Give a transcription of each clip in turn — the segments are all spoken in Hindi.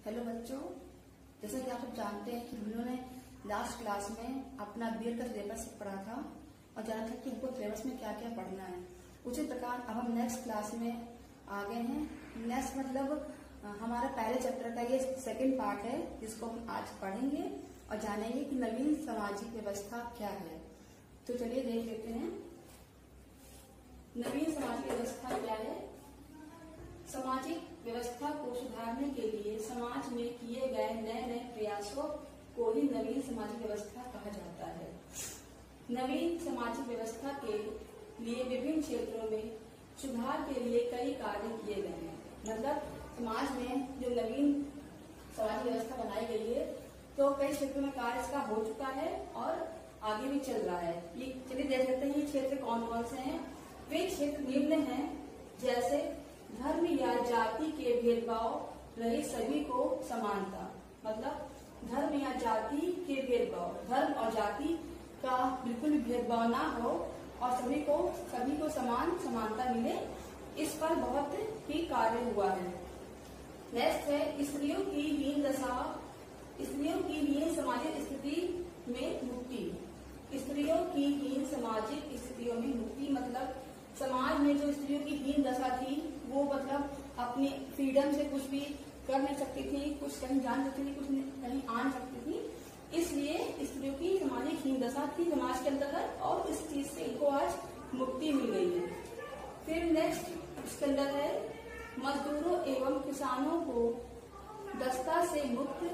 हेलो बच्चों, जैसा कि आप सब जानते हैं कि हम लोगों ने लास्ट क्लास में अपना बीएड का सिलेबस पढ़ा था और जाना था कि हमको सिलेबस में क्या क्या पढ़ना है। उसी प्रकार अब हम नेक्स्ट क्लास में आ गए हैं। नेक्स्ट मतलब हमारा पहले चैप्टर का ये सेकंड पार्ट है, जिसको हम आज पढ़ेंगे और जानेंगे कि नवीन सामाजिक व्यवस्था क्या है। तो चलिए देख लेते हैं नवीन सामाजिक व्यवस्था क्या है। सामाजिक व्यवस्था को सुधारने के लिए समाज में किए गए नए नए प्रयासों को ही नवीन सामाजिक व्यवस्था कहा जाता है। नवीन सामाजिक व्यवस्था के लिए विभिन्न क्षेत्रों में सुधार के लिए कई कार्य किए गए हैं। मतलब समाज में जो नवीन सामाजिक व्यवस्था बनाई गई है तो कई क्षेत्रों में कार्य इसका हो चुका है और आगे भी चल रहा है। ये चलिए देख लेते हैं ये क्षेत्र कौन कौन से हैं। वे क्षेत्र निम्न हैं, जैसे धर्म या जाति के भेदभाव रहित सभी को समानता। मतलब धर्म या जाति के भेदभाव, धर्म और जाति का बिल्कुल भी भेदभाव ना हो और सभी को समानता मिले, इस पर बहुत ही कार्य हुआ है। नेक्स्ट है स्त्रियों की हीन दशा, स्त्रियों की हीन सामाजिक स्थिति में मुक्ति। स्त्रियों की हीन सामाजिक स्थितियों में मुक्ति मतलब समाज में जो स्त्रियों की हीन दशा थी वो मतलब अपनी फ्रीडम से कुछ भी कर नहीं सकती थी, कुछ कहीं जान सकती थी, कुछ कहीं आ नहीं सकती थी। इसलिए स्त्रियों की सामाजिक हीन दशा थी समाज के अंतर्गत और इस चीज से इनको आज मुक्ति मिल गई है। फिर नेक्स्ट इसके अंदर है मजदूरों एवं किसानों को दस्ता से मुक्त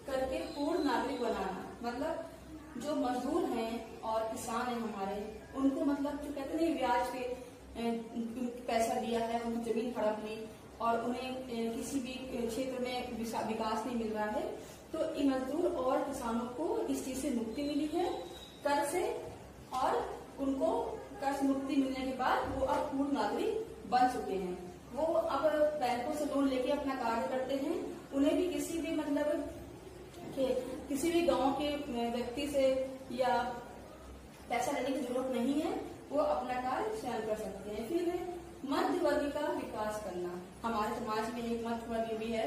करके पूर्ण नागरिक बनाना। मतलब जो मजदूर हैं और किसान हैं हमारे, उनको मतलब जो कहते हैं ब्याज पे पैसा दिया है, उनको जमीन हड़प ली और उन्हें किसी भी क्षेत्र में विकास नहीं मिल रहा है, तो इन मजदूर और किसानों को इस चीज से मुक्ति मिली है कर से, और उनको कर से मुक्ति मिलने के बाद वो अब पूर्ण नागरिक बन चुके हैं। वो अब बैंकों से लोन लेके अपना कार्य करते हैं। उन्हें भी किसी भी मतलब किसी भी गांव के व्यक्ति से या पैसा लेने की जरूरत नहीं है, वो अपना कार्य स्वयं कर सकते हैं। फिर मध्य वर्ग का विकास करना। हमारे समाज में एक मध्य वर्ग भी है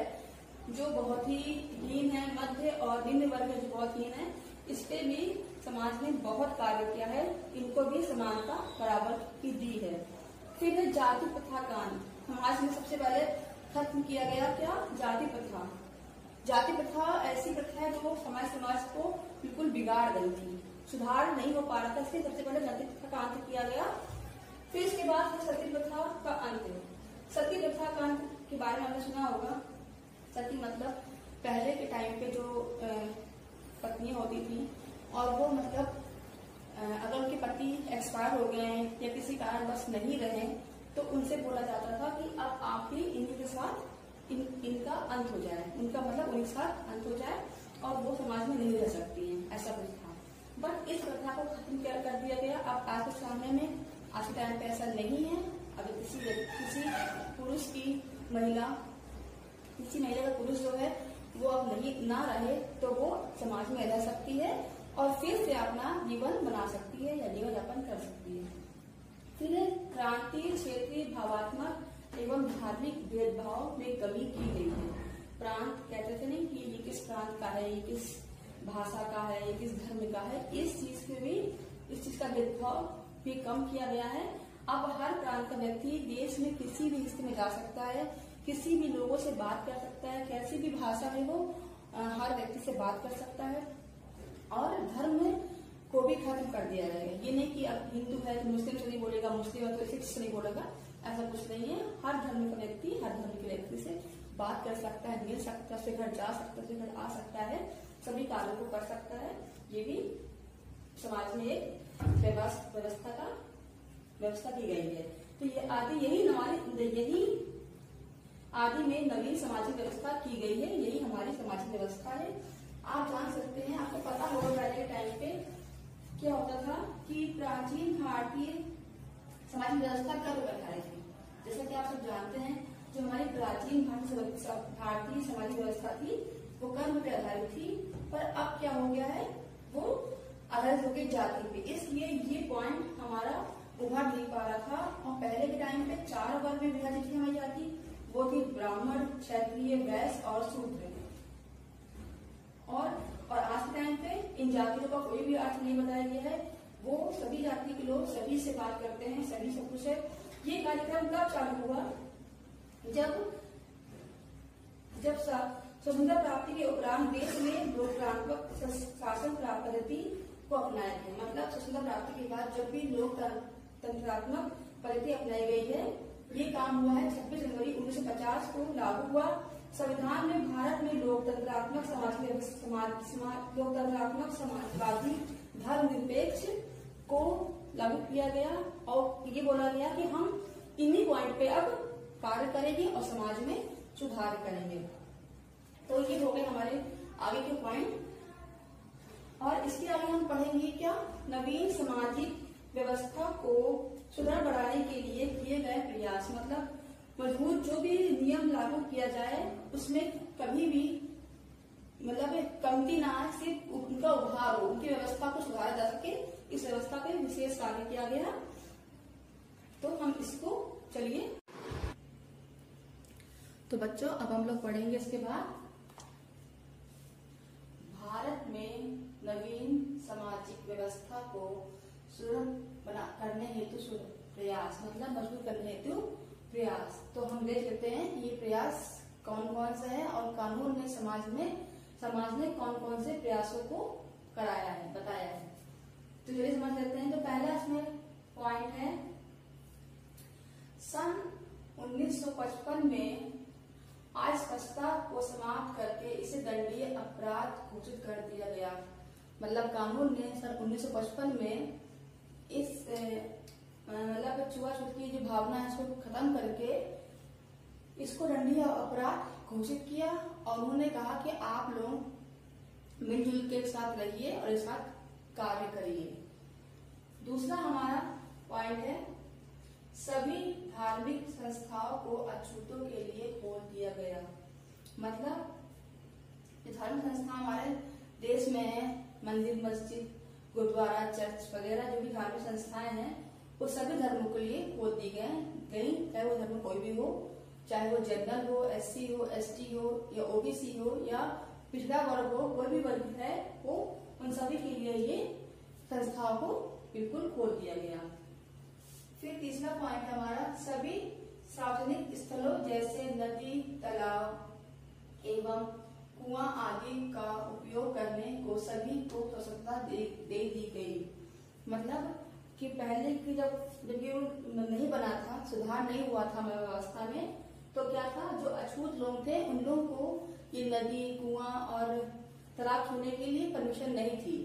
जो बहुत ही हीन है, मध्य और निम्न वर्ग जो बहुत हीन है, इस पे भी समाज ने बहुत कार्य किया है, इनको भी समानता बराबर की दी है। फिर जाति प्रथा कांड। समाज में सबसे पहले खत्म किया गया क्या? जाति प्रथा। जाति प्रथा ऐसी प्रथा है जो समाज को बिल्कुल बिगाड़ गई थी, सुधार नहीं हो पा रहा था, इसलिए सबसे पहले जाति प्रथा का अंत किया गया। फिर इसके बाद है सती प्रथा का अंत। सती प्रथा का अंत के बारे में आपने सुना होगा। सती मतलब पहले के टाइम पे जो पत्नियां होती थी और वो मतलब अगर उनके पति एक्सपायर हो गए या किसी कारणवश नहीं रहे तो उनसे बोला जाता था कि अब आप ही इन्हीं के साथ इनका अंत हो जाए, उनका मतलब उनके साथ अंत हो जाए और वो समाज में नहीं रह सकती हैं, ऐसा कुछ था। बट इस प्रथा को खत्म कर दिया गया। अब आज के समय में आज के टाइम पे ऐसा नहीं है। अगर किसी पुरुष की महिला का पुरुष जो है वो अब नहीं ना रहे तो वो समाज में रह सकती है और फिर से अपना जीवन बना सकती है या जीवन यापन कर सकती है। फिर क्रांतीय क्षेत्रीय भावात्मक एवं धार्मिक भेदभाव में कमी की गई है। प्रांत कहते थे नहीं कि ये किस प्रांत का है, ये किस भाषा का है, ये किस धर्म का है, इस चीज का भेदभाव भी कम किया गया है। अब हर प्रांत का व्यक्ति देश में किसी भी हिस्से में जा सकता है, किसी भी लोगों से बात कर सकता है, कैसी भी भाषा है वो हर व्यक्ति से बात कर सकता है। और धर्म को भी खत्म कर दिया जाएगा। ये नहीं कि अब हिंदू है तो मुस्लिम से नहीं बोलेगा, मुस्लिम है तो सिख से नहीं बोलेगा, ऐसा कुछ नहीं है। हर धर्म का व्यक्ति हर धर्म के व्यक्ति से बात कर सकता है, मिल सकता है, उसके घर जा सकता है, उसके घर आ सकता है, सभी कार्यों को कर सकता है। ये भी समाज में एक व्यवस्था की गई है। तो ये आदि में नवीन सामाजिक व्यवस्था की गई है, यही हमारी सामाजिक व्यवस्था है। आप जान सकते हैं, आपको पता होगा पहले के टाइम पे क्या होता था कि प्राचीन भारतीय सामाजिक व्यवस्था क्या रूप रही थी। जैसा कि आप सब जानते हैं, जो हमारी प्राचीन भारतीय सामाजिक व्यवस्था थी वो कर्म पे आधारित थी, पर अब क्या हो गया है, वो आधारित हो गई जाति पे। इसलिए ये पॉइंट हमारा उभर नहीं पा रहा था। और पहले के टाइम पे 4 वर्ग में विभाजित थी हमारी जाति, वो थी ब्राह्मण, क्षत्रिय, वैश्य और शूद्र। और आज के टाइम पे इन जातियों का कोई भी अर्थ नहीं बताया गया है। वो सभी जाति के लोग सभी से बात करते हैं, सभी सब कुछ है। ये कार्यक्रम कब चालू हुआ? जब स्वतंत्रता प्राप्ति के उपरांत देश में लोकतांत्रिक शासन पद्धति को अपनाया गया। मतलब स्वतंत्रता प्राप्ति के बाद जब भी लोकतंत्रात्मक पद्धति अपनाई गई है, ये काम हुआ है 26 जनवरी 1950 को लागू हुआ। संविधान में भारत में लोकतंत्रात्मक समाजवादी धर्मनिरपेक्ष को लागू किया गया और ये बोला गया कि हम इन्हीं पॉइंट पे अब कार्य करेंगे और समाज में सुधार करेंगे। तो ये हो गए हमारे आगे के पॉइंट। और इसके आगे हम पढ़ेंगे क्या? नवीन सामाजिक व्यवस्था को सुधार बढ़ाने के लिए किए गए प्रयास। मतलब मजबूत जो भी नियम लागू किया जाए उसमें कभी भी मतलब कमती ना आए, सिर्फ उनका उद्धार हो, उनकी व्यवस्था को सुधारा जा सके, इस व्यवस्था पे विशेष कार्य किया गया। तो हम इसको चलिए, तो बच्चों अब हम लोग पढ़ेंगे इसके बाद भारत में नवीन सामाजिक व्यवस्था को सुदृढ़ करने हेतु प्रयास, मतलब मजबूत करने हेतु प्रयास। तो हम देख लेते हैं ये प्रयास कौन कौन से है और कानून ने समाज ने कौन कौन से प्रयासों को कराया है, बताया है। तो चलिए समझ लेते हैं। तो पहला इसमें पॉइंट है, सन 1955 में अस्पृश्यता को समाप्त करके इसे दंडनीय अपराध घोषित कर दिया गया। मतलब कानून ने सन 1955 में इस मतलब छुआछूत की जो भावना है इसको खत्म करके इसको दंडनीय अपराध घोषित किया और उन्होंने कहा कि आप लोग मिलजुल के साथ रहिए और एक साथ कार्य करिए। दूसरा हमारा पॉइंट है, सभी धार्मिक संस्थाओं को अछूतों के लिए खोल दिया गया। मतलब धार्मिक संस्था हमारे देश में है, मंदिर, मस्जिद, गुरुद्वारा, चर्च वगैरह जो भी धार्मिक संस्थाएं हैं वो सभी धर्मों के लिए खोल दी गई, चाहे वो धर्म कोई भी हो, चाहे वो जनरल हो, एससी हो, एसटी हो या ओबीसी हो या पिछड़ा वर्ग हो, कोई भी वर्ग है वो उन सभी के लिए ये संस्थाओं को बिल्कुल खोल दिया गया। फिर तीसरा पॉइंट हमारा, सभी सार्वजनिक स्थलों जैसे नदी, तालाब एवं कुआं आदि का उपयोग करने को सभी को स्वतंत्रता दे दी गई। मतलब कि पहले की जब ये नहीं बना था, सुधार नहीं हुआ था व्यवस्था में, तो क्या था, जो अछूत लोग थे उन लोगों को ये नदी, कुआं और तालाब छूने के लिए परमिशन नहीं थी।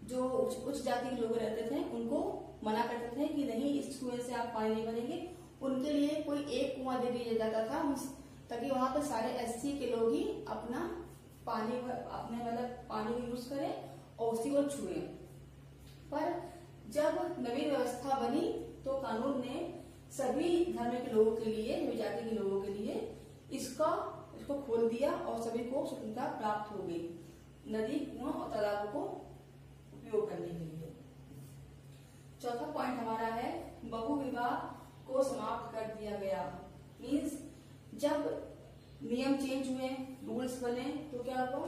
जो उच्च जाति के लोग रहते थे उनको मना करते थे कि नहीं, इस कुएं से आप पानी नहीं भरेंगे। उनके लिए कोई एक कुआं दे दिया जाता था ताकि वहां पर सारे एससी के लोग ही अपना पानी को यूज करें और उसी को छुए। पर जब नवीन व्यवस्था बनी तो कानून ने सभी धर्म के लोगों के लिए, सभी जाति के लोगों के लिए इसको खोल दिया और सभी को स्वतंत्रता प्राप्त हो गई नदी, कुआं और तालाबों को उपयोग करने के लिए। चौथा पॉइंट हमारा है, बहु विवाह को समाप्त कर दिया गया। मीन्स जब नियम चेंज हुए, रूल्स बने, तो क्या हुआ,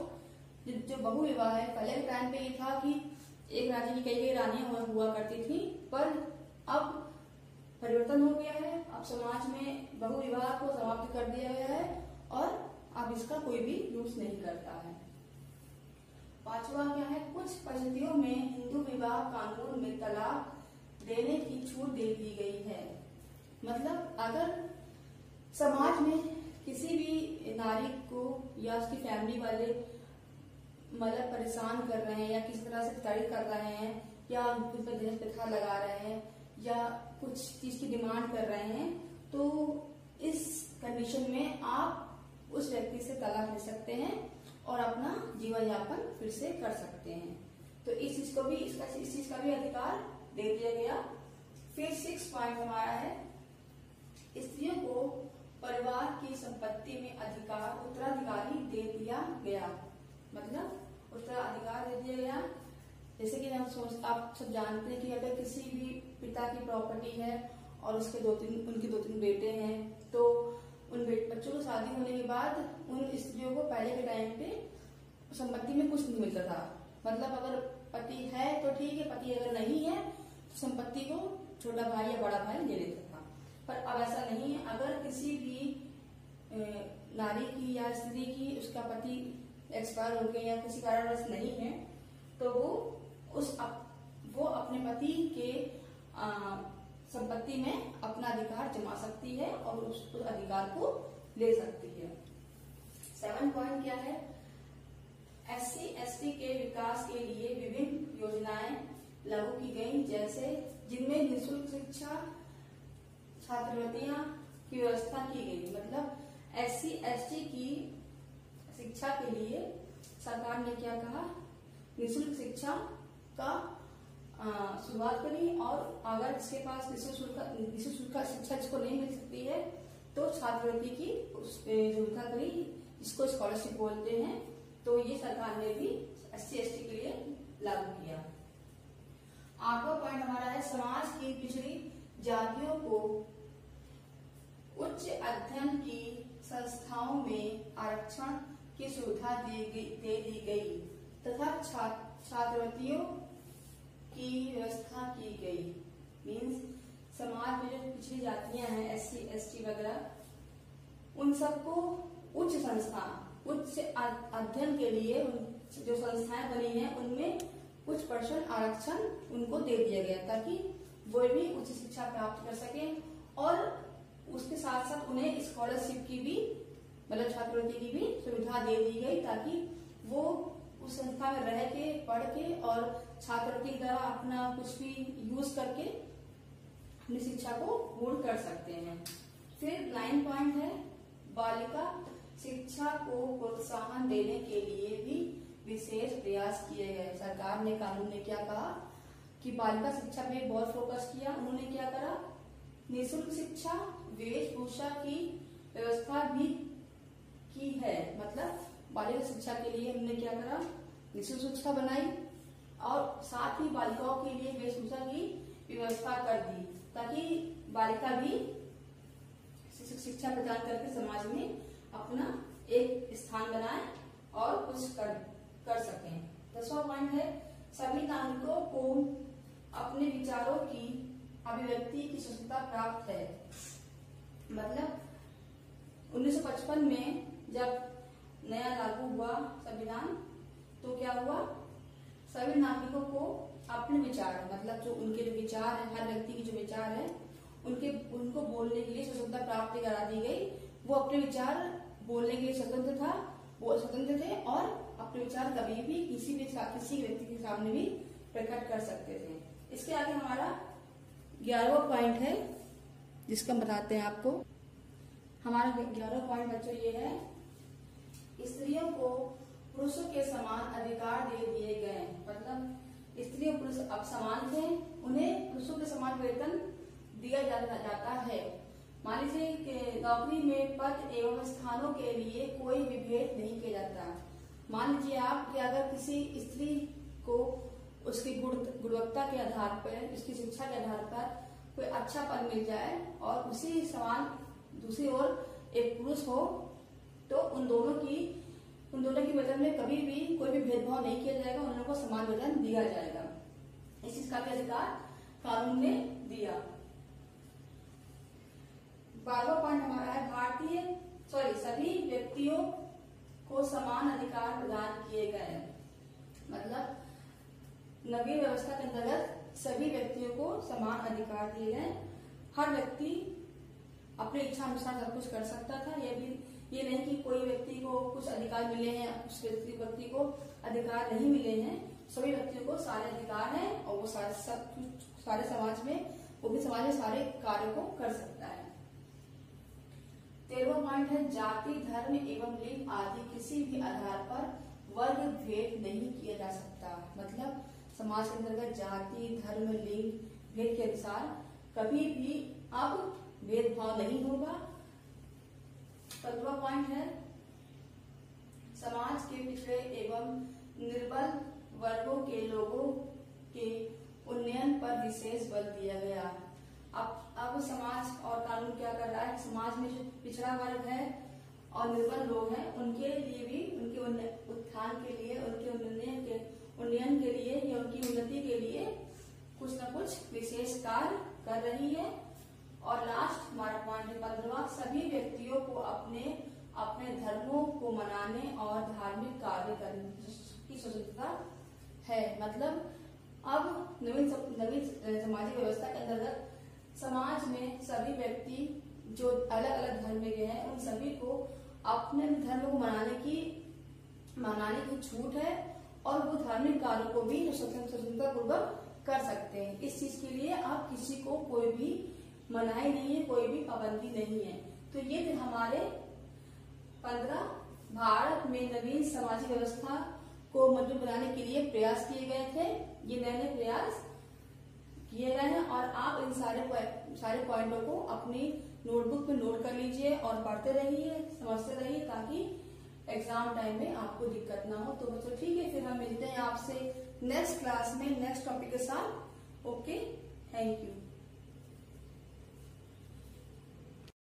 जो बहु विवाह है, पहले के टाइम पे ये था कि एक राज्य की कई रानियां हुआ करती थी, पर अब परिवर्तन हो गया है। अब समाज में बहु विवाह को समाप्त कर दिया गया है और अब इसका कोई भी यूज नहीं करता है। पांचवा क्या है, कुछ परिस्थितियों में हिंदू विवाह कानून में तलाक देने की छूट दे दी गई है। मतलब अगर समाज में किसी भी नारी को या उसकी फैमिली वाले मतलब परेशान कर रहे हैं या किसी तरह से प्रताड़ित कर रहे हैं या उन पर दहेज प्रथा लगा रहे हैं या कुछ चीज की डिमांड कर रहे हैं, तो इस कंडीशन में आप उस व्यक्ति से तलाक ले सकते हैं और अपना जीवन यापन फिर से कर सकते हैं। तो इस चीज का भी अधिकार दे दिया गया। फिर 6 पॉइंट हमारा है, स्त्रियों को परिवार की संपत्ति में उत्तराधिकारी दे दिया गया। मतलब उत्तराधिकार दे दिया गया, जैसे कि आप सब जानते हैं कि अगर किसी भी पिता की प्रॉपर्टी है और उसके उनके 2-3 बेटे हैं, तो उन बच्चों को शादी होने के बाद उन स्त्रियों को पहले के टाइम पे संपत्ति में कुछ नहीं मिलता था। मतलब अगर पति है तो ठीक है, पति अगर नहीं है तो संपत्ति को छोटा भाई या बड़ा भाई ले लेता था। पर अब ऐसा नहीं है। अगर किसी भी नारी की या स्त्री की उसका पति एक्सपायर हो गया या किसी कारणवश नहीं है तो वो अपने पति के संपत्ति में अपना अधिकार जमा सकती है और उस अधिकार को ले सकती है। 7 पॉइंट क्या है? SC ST के विकास के लिए विभिन्न योजनाएं लागू की गई, जैसे जिनमें निःशुल्क शिक्षा, छात्रवृत्तियां की व्यवस्था की गई। मतलब SC ST की शिक्षा के लिए सरकार ने क्या कहा? निःशुल्क शिक्षा का शुरुआत करी, और अगर इसके पास निःशुल्क शिक्षा जिसको नहीं मिल सकती है तो छात्रवृत्ति की व्यवस्था करी, जिसको स्कॉलरशिप बोलते हैं। तो ये सरकार ने भी SC ST के लिए लागू किया। 8वां पॉइंट हमारा है समाज की पिछड़ी जातियों को उच्च अध्ययन की संस्थाओं में आरक्षण की सुविधा दे दी गई तथा छात्रवृत्तियों की व्यवस्था की गई। मीन्स समाज में जो पिछड़ी जातियां हैं SC ST वगैरह, उन सबको उच्च अध्ययन के लिए जो संस्थाएं बनी हैं उनमें कुछ % आरक्षण उनको दे दिया गया ताकि वो भी उच्च शिक्षा प्राप्त कर सके, और उसके साथ साथ उन्हें स्कॉलरशिप की भी मतलब छात्रवृत्ति की भी सुविधा दे दी गई ताकि वो उस संस्था में रह के पढ़ के और छात्रवृत्ति के द्वारा अपना कुछ भी यूज करके अपनी शिक्षा को पूर्ण कर सकते हैं। फिर 9 पॉइंट है बालिका शिक्षा को प्रोत्साहन देने के लिए भी विशेष प्रयास किए गए। सरकार ने कानून ने क्या कहा कि बालिका शिक्षा पे बहुत फोकस किया। उन्होंने क्या करा? निःशुल्क शिक्षा, वेशभूषा की व्यवस्था भी की है। मतलब बालिका शिक्षा के लिए हमने क्या करा? निःशुल्क शिक्षा बनाई और साथ ही बालिकाओं के लिए वेशभूषा की व्यवस्था कर दी ताकि बालिका भी शिक्षा प्रदान करके समाज में अपना एक स्थान बनाए और कुछ कर सकें। 10वां पॉइंट है सभी नागरिकों को अपने विचारों की अभिव्यक्ति की स्वतंत्रता प्राप्त है। मतलब 1955 में जब नया लागू हुआ संविधान तो क्या हुआ? सभी नागरिकों को अपने विचार मतलब जो उनके जो विचार है, हर व्यक्ति की जो विचार है उनको बोलने के लिए स्वतंत्रता प्राप्त करा दी गई। वो अपने विचार बोलने के लिए स्वतंत्र थे और अपने विचार कभी भी किसी व्यक्ति के सामने भी प्रकट कर सकते थे। इसके आगे हमारा 11वां पॉइंट है जिसका बताते हैं आपको। हमारा 11वां पॉइंट बच्चों ये है स्त्रियों को पुरुषों के समान अधिकार दे दिए गए। मतलब स्त्री और पुरुष अब समान थे, उन्हें पुरुषों के समान वेतन दिया जाता है। मान लीजिए कि नौकरी में पद एवं स्थानों के लिए कोई विभेद नहीं किया जाता। मान लीजिए आप कि अगर किसी स्त्री को उसकी गुणवत्ता के आधार पर, उसकी शिक्षा के आधार पर कोई अच्छा पद मिल जाए और उसी समान दूसरी ओर एक पुरुष हो तो उन दोनों की वेतन में कभी भी कोई भी भेदभाव नहीं किया जाएगा, उन लोगों को समान वेतन दिया जाएगा। इस चीज का भी अधिकार कानून ने दिया। 12वां पॉइंट हमारा है सभी व्यक्तियों को समान अधिकार प्रदान किए गए। मतलब नवीन व्यवस्था के अंतर्गत सभी व्यक्तियों को समान अधिकार दिए गए। हर व्यक्ति अपनी इच्छा अनुसार सब कुछ कर सकता था। ये नहीं कि कोई व्यक्ति को कुछ अधिकार मिले हैं, उस व्यक्ति को अधिकार नहीं मिले हैं। सभी व्यक्तियों को सारे अधिकार हैं और वो सारे समाज में सारे कार्यों को कर सकता है। 13वां पॉइंट है जाति, धर्म एवं लिंग आदि किसी भी आधार पर वर्ग भेद नहीं किया जा सकता। मतलब समाज के अंतर्गत जाति, धर्म, लिंग भेद के अनुसार कभी भी अब भेदभाव नहीं होगा। 15वां पॉइंट है समाज के पिछड़े एवं निर्बल वर्गों के लोगों के उन्नयन पर विशेष बल दिया गया। अब समाज और कानून क्या कर रहा है? समाज में जो पिछड़ा वर्ग है और निर्बल लोग हैं उनके लिए भी उनके उत्थान के लिए, उनके उन्नयन के लिए या उनकी उन्नति के लिए कुछ न कुछ विशेष कार्य कर रही है। और लास्ट हमारा पॉइंट है 15वां, सभी व्यक्तियों को अपने अपने धर्मों को मनाने और धार्मिक कार्य करने की स्वतंत्रता है। मतलब अब नवीन सामाजिक व्यवस्था के अंतर्गत समाज में सभी व्यक्ति जो अलग अलग धर्म में गए हैं उन सभी को अपने धर्म को मनाने की छूट है और वो धार्मिक कार्यों को भी स्वतंत्रता पूर्वक कर सकते हैं। इस चीज के लिए आप किसी को कोई भी मनाही नहीं है, कोई भी पाबंदी नहीं है। तो ये थे हमारे 15 भारत में नवीन सामाजिक व्यवस्था को मजबूत बनाने के लिए प्रयास किए गए थे। ये नए प्रयास किए गए हैं और आप इन सारे पॉइंटों को अपनी नोटबुक में नोट कर लीजिए और पढ़ते रहिए, समझते रहिए, ताकि एग्जाम टाइम में आपको दिक्कत ना हो। तो बच्चों ठीक है, फिर हम मिलते हैं आपसे नेक्स्ट क्लास में नेक्स्ट टॉपिक के साथ। Okay, thank you.